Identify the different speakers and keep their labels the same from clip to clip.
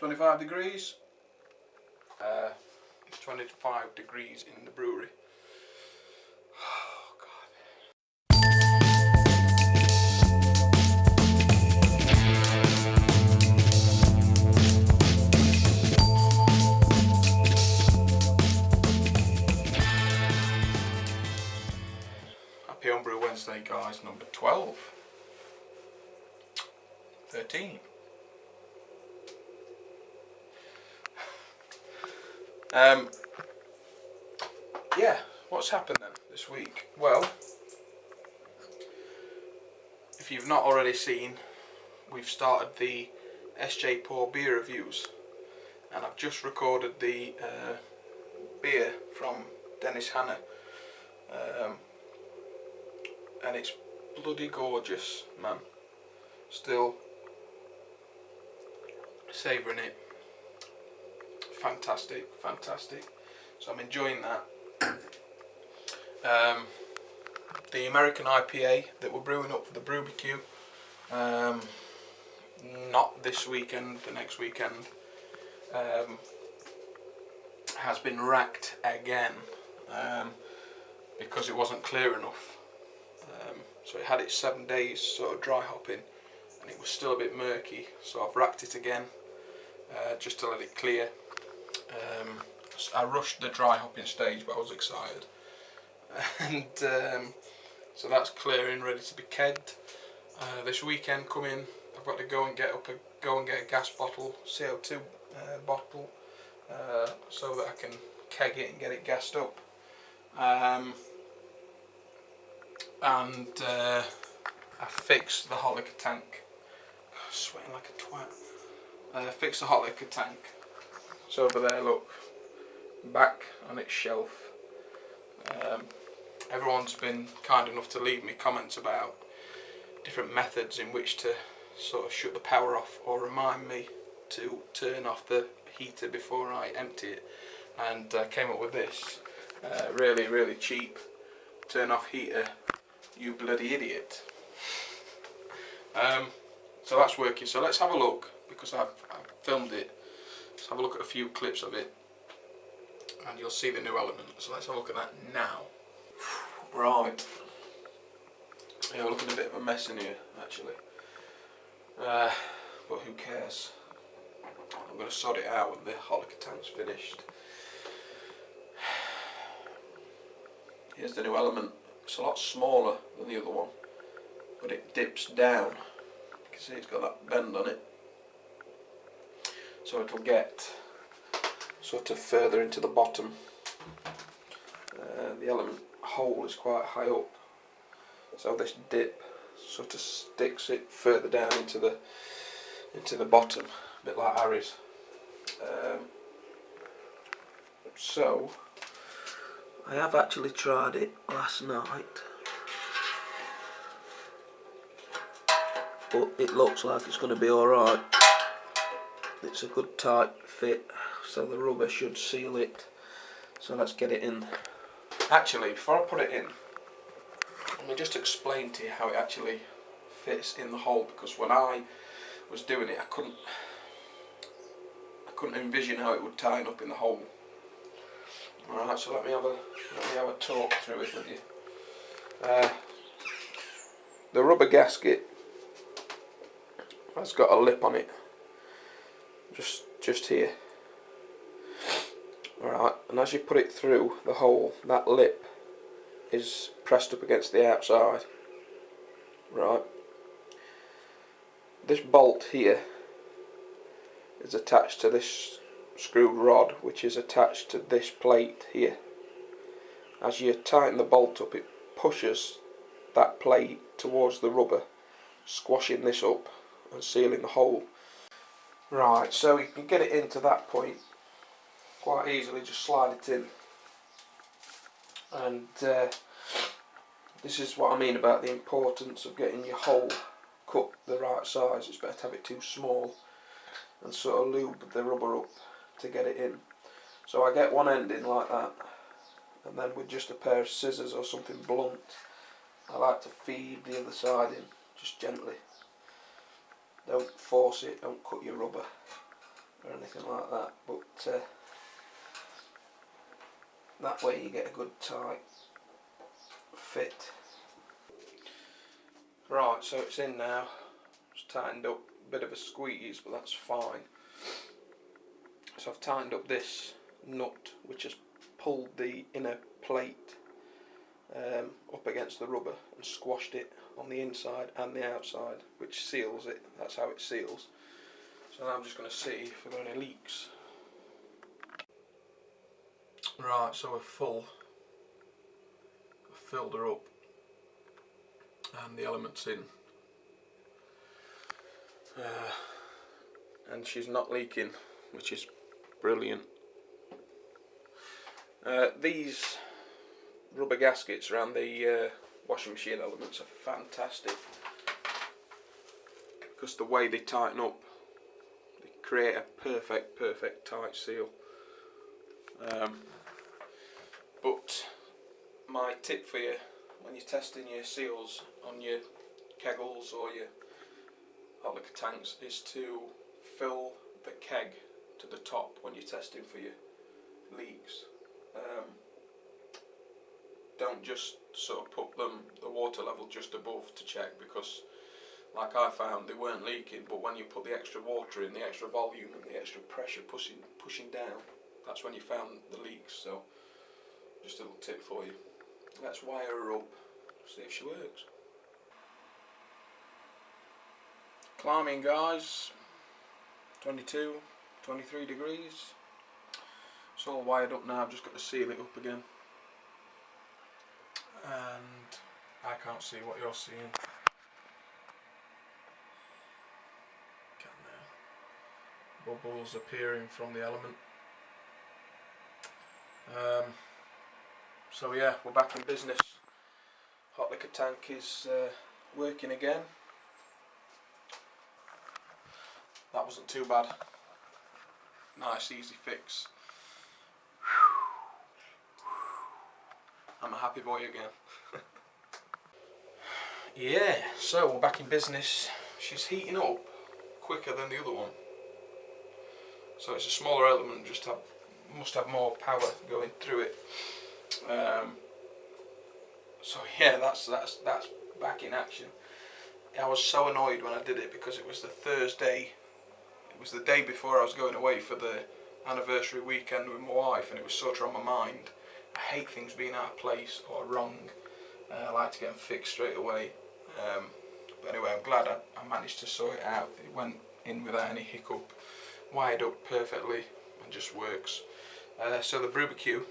Speaker 1: 25 degrees. It's 25 degrees in the brewery. Oh, God. Happy Homebrew Wednesday, guys, number 12. 13. Yeah, what's happened then this week? Well, if you've not already seen, we've started the SJ Pour beer reviews, and I've just recorded the beer from Dennis Hanna, and it's bloody gorgeous, man. Still savouring it. Fantastic, fantastic. So I'm enjoying that. The American IPA that we're brewing up for the BrewBQ, not this weekend, the next weekend, has been racked again because it wasn't clear enough. So it had its 7 days sort of dry hopping, and it was still a bit murky. So I've racked it again just to let it clear. I rushed the dry hopping stage, but I was excited, and so that's clearing, ready to be kegged. This weekend coming, I've got to go and get a gas bottle, CO2 bottle, so that I can keg it and get it gassed up. And I fixed the hot liquor tank. Sweating like a twat. Fixed the hot liquor tank. It's over there, look, back on its shelf. Everyone's been kind enough to leave me comments about different methods in which to sort of shut the power off or remind me to turn off the heater before I empty it, and I came up with this really, really cheap turn off heater, you bloody idiot. So that's working. So let's have a look, because I've filmed it. Let's have a look at a few clips of it and you'll see the new element. So let's have a look at that now. Right. Yeah, we're looking a bit of a mess in here actually. But who cares? I'm going to sort it out when the hot liquor tank's finished. Here's the new element. It's a lot smaller than the other one, but it dips down. You can see it's got that bend on it. So it'll get sort of further into the bottom. The element hole is quite high up, so this dip sort of sticks it further down into the bottom, a bit like Harry's. So I have actually tried it last night, but it looks like it's going to be alright. It's a good tight fit, so the rubber should seal it. So let's get it in. Actually, before I put it in, let me just explain to you how it actually fits in the hole, because when I was doing it I couldn't envision how it would tighten up in the hole. Alright, so let me have a talk through it with you. The rubber gasket has got a lip on it, just here. Alright, and as you put it through the hole, that lip is pressed up against the outside. Right. This bolt here is attached to this screwed rod, which is attached to this plate here. As you tighten the bolt up, it pushes that plate towards the rubber, squashing this up and sealing the hole. Right, so you can get it into that point quite easily, just slide it in. And this is what I mean about the importance of getting your hole cut the right size. It's better to have it too small and sort of lube the rubber up to get it in. So I get one end in like that, and then with just a pair of scissors or something blunt, I like to feed the other side in, just gently. Don't force it, don't cut your rubber or that way you get a good tight fit. Right, so it's in now. It's tightened up, a bit of a squeeze, but that's fine. So I've tightened up this nut which has pulled the inner plate up against the rubber and squashed it on the inside and the outside, which seals it. That's how it seals. So now I'm just going to see if there are any leaks. Right, so we're full. I've filled her up and the element's in. And she's not leaking, which is brilliant. These rubber gaskets around the washing machine elements are fantastic because the way they tighten up, they create a perfect tight seal. But my tip for you when you're testing your seals on your kegels or your hot liquor tanks is to fill the keg to the top when you're testing for your leaks. Don't just sort of put the water level just above to check, because like I found they weren't leaking, but when you put the extra water in, the extra volume and the extra pressure pushing down, that's when you found the leaks. So just a little tip for you. Let's wire her up, see if she works. Climbing, guys, 22, 23 degrees. It's all wired up now, I've just got to seal it up again. And I can't see what you're seeing. Can now. Bubbles appearing from the element. So yeah, we're back in business. Hot liquor tank is working again. That wasn't too bad. Nice easy fix. I'm a happy boy again. Yeah, so we're back in business. She's heating up quicker than the other one. So it's a smaller element, must have more power going through it. So yeah, that's back in action. I was so annoyed when I did it because it was the Thursday. It was the day before I was going away for the anniversary weekend with my wife, and it was sort of on my mind. I hate things being out of place or wrong. I like to get them fixed straight away. But anyway, I'm glad I managed to sort it out. It went in without any hiccup, wired up perfectly, and just works. So the barbecue,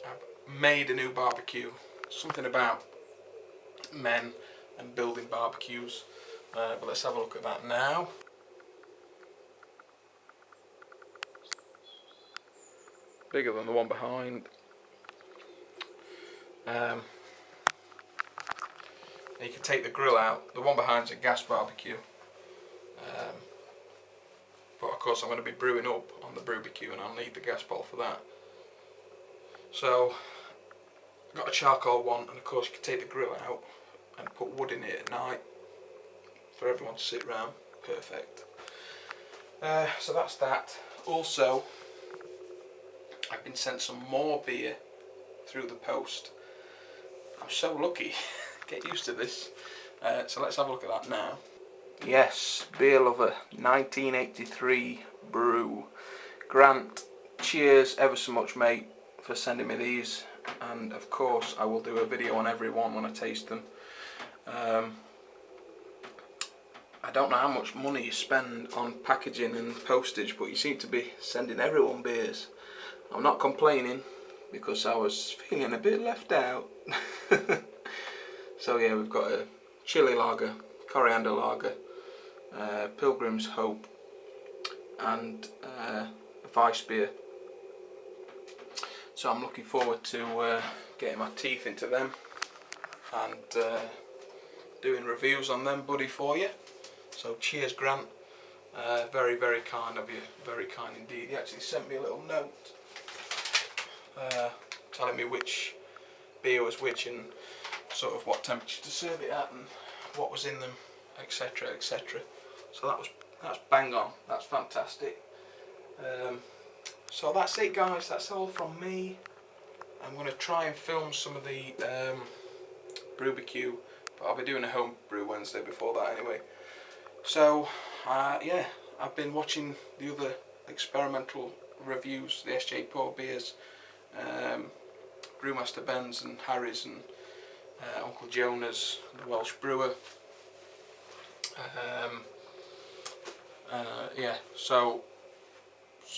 Speaker 1: I've made a new barbecue. Something about men and building barbecues. But let's have a look at that now. Bigger than the one behind. You can take the grill out. The one behind's a gas barbecue. But of course I'm going to be brewing up on the barbecue and I'll need the gas bottle for that. So I've got a charcoal one, and of course you can take the grill out and put wood in it at night for everyone to sit round. Perfect. So that's that. Also, I've been sent some more beer through the post. I'm so lucky. Get used to this. So let's have a look at that now. Yes, Beer Lover 1983 brew. Grant, cheers ever so much, mate, for sending me these. And of course I will do a video on every one when I taste them. I don't know how much money you spend on packaging and postage, but you seem to be sending everyone beers. I'm not complaining because I was feeling a bit left out. So yeah, we've got a chili lager, coriander lager, Pilgrim's Hope, and a Weiss beer. So I'm looking forward to getting my teeth into them and doing reviews on them, buddy, for you. So cheers, Grant. Very, very kind of you. Very kind indeed. He actually sent me a little note telling me which beer was which and sort of what temperature to serve it at and what was in them, etc, etc. So that's bang on. That's fantastic. So that's it, guys. That's all from me. I'm going to try and film some of the Brewbecue, but I'll be doing a home brew Wednesday before that anyway. So yeah, I've been watching the other experimental reviews, the SJ Pour beers, Brewmaster Ben's and Harry's and Uncle Jonah's, the Welsh brewer. Yeah, so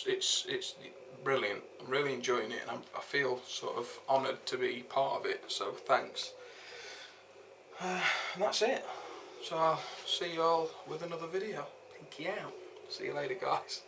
Speaker 1: it's brilliant. I'm really enjoying it, and I feel sort of honoured to be part of it. So thanks. And that's it. So I'll see you all with another video. Thank you out. See you later, guys.